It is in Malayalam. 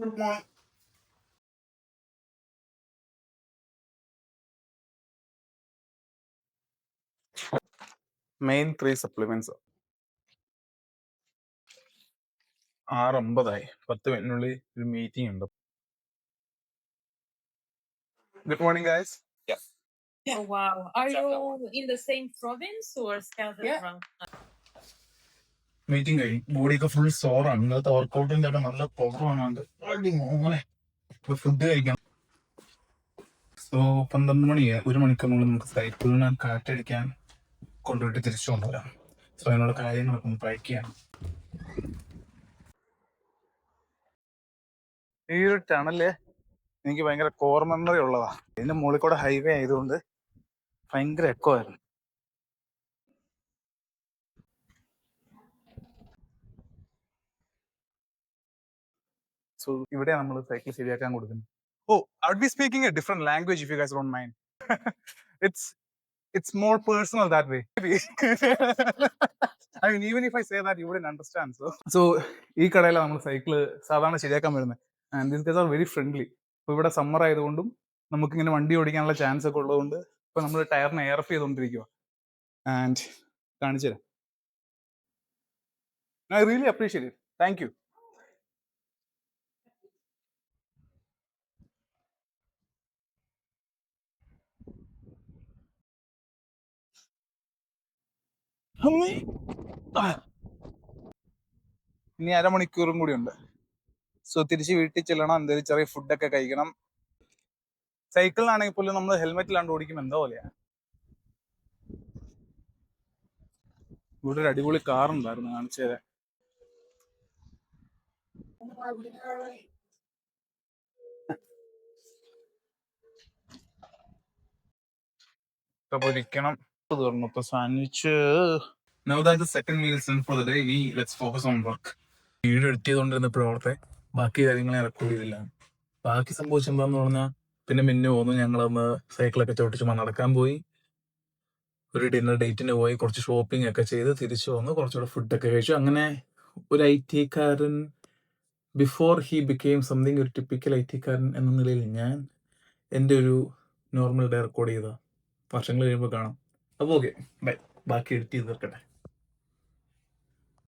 Good morning. മെയിൻ 3 സപ്ലിമെന്റ്സ് 6:50 10 മിനിറ്റിനുള്ളിൽ ഒരു മീറ്റിംഗ് ഉണ്ട്. Good morning guys. Oh, wow. Are you in the same province or scattered around? Meeting കഴിഞ്ഞു. ബോഡിയൊക്കെ ഫുൾ സോറാണ്. ഇന്നത്തെ വർക്കൗട്ടിന്റെ ഒക്കെ നല്ല പ്രോഗ്രാമാണ്. മോനെ ഫുഡ് കഴിക്കാം. സോ 12 മണി 1 മണിക്കൂറിനുള്ളിൽ നമുക്ക് സൈക്കിളിന് കാറ്റടിക്കാൻ കൊണ്ടുപോയിട്ട് തിരിച്ചു കൊണ്ടുവരാം. സോ അതിനുള്ള കാര്യങ്ങളൊക്കെ ഒന്ന് പഠിക്കുകയാണ്. ഈ ഒരു ടണല് എനിക്ക് ഭയങ്കര കോർ മെമ്മറി ഉള്ളതാ. ഇതിന്റെ മുകളിൽ കൂടെ ഹൈവേ ആയതുകൊണ്ട് ഭയങ്കര എക്കോ ആയിരുന്നു. സോ ഇവിടെ നമ്മൾ സൈക്കിൾ ശരിയാക്കാൻ കൊടുക്കുന്നത്. Oh, I would be speaking a different language if you guys don't mind. it's more personal that way. I mean, even if I say that, you wouldn't understand. So ഈ കടയിലാണ് നമ്മൾ സൈക്കിള് സാധാരണ ശരിയാക്കാൻ വരുന്നത്. And these guys are very friendly. ഇപ്പോൾ ഇവിടെ സമ്മർ ആയതുകൊണ്ടും നമുക്കിങ്ങനെ വണ്ടി ഓടിക്കാനുള്ള ചാൻസ് ഒക്കെ ഉള്ളതുകൊണ്ട് ഇപ്പൊ നമ്മൾ ടയറിന് എയർ ഓഫ് ചെയ്തുകൊണ്ടിരിക്കുക. ആൻഡ് കാണിച്ചു തരാം. I really appreciate it. Thank you. ഇനി 1/2 മണിക്കൂറും കൂടി ഉണ്ട്. സോ തിരിച്ച് വീട്ടിൽ ചെല്ലണം, എന്തെങ്കിലും ചെറിയ ഫുഡൊക്കെ കഴിക്കണം. സൈക്കിളിലാണെങ്കിൽ പോലും നമ്മൾ ഹെൽമെറ്റിലാണ്ട് ഓടിക്കും എന്തോ പോലെയാണ്. ഇവിടെ ഒരു അടിപൊളി കാറുണ്ടായിരുന്നു, കാണിച്ചു തരാം. പൊരിക്കണം. തീർന്നു ഇപ്പൊ sandwich. Now that the second meal is done for the day, let's focus on work. Video edit ചെയ്തുകൊണ്ടിരുന്നപ്പോൾ അവിടുത്തെ ബാക്കി കാര്യങ്ങളെ റെക്കോർഡ് ചെയ്തില്ല. ബാക്കി സംഭവിച്ചെന്താന്ന് പറഞ്ഞാൽ പിന്നെ പോന്നു. ഞങ്ങളൊന്ന് സൈക്കിളൊക്കെ ചോട്ടിച്ച് നടക്കാൻ പോയി, ഒരു ഡിന്നർ ഡേറ്റിന് പോയി, കുറച്ച് ഷോപ്പിംഗ് ഒക്കെ ചെയ്ത് തിരിച്ചു വന്നു, കുറച്ചുകൂടെ ഫുഡൊക്കെ കഴിച്ചു. അങ്ങനെ ഒരു IT-കാരൻ ബിഫോർ ഹി ബിക്കെയിം സംതിങ്, ഒരു ടിപ്പിക്കൽ IT-കാരൻ എന്ന നിലയിൽ ഞാൻ എൻ്റെ ഒരു നോർമൽ ഡേ റെക്കോർഡ് ചെയ്ത വർഷങ്ങൾ കഴിയുമ്പോൾ കാണാം. അപ്പോൾ ഓക്കെ ബൈ. ബാക്കി എഡിറ്റ് ചെയ്ത് തീർക്കട്ടെ.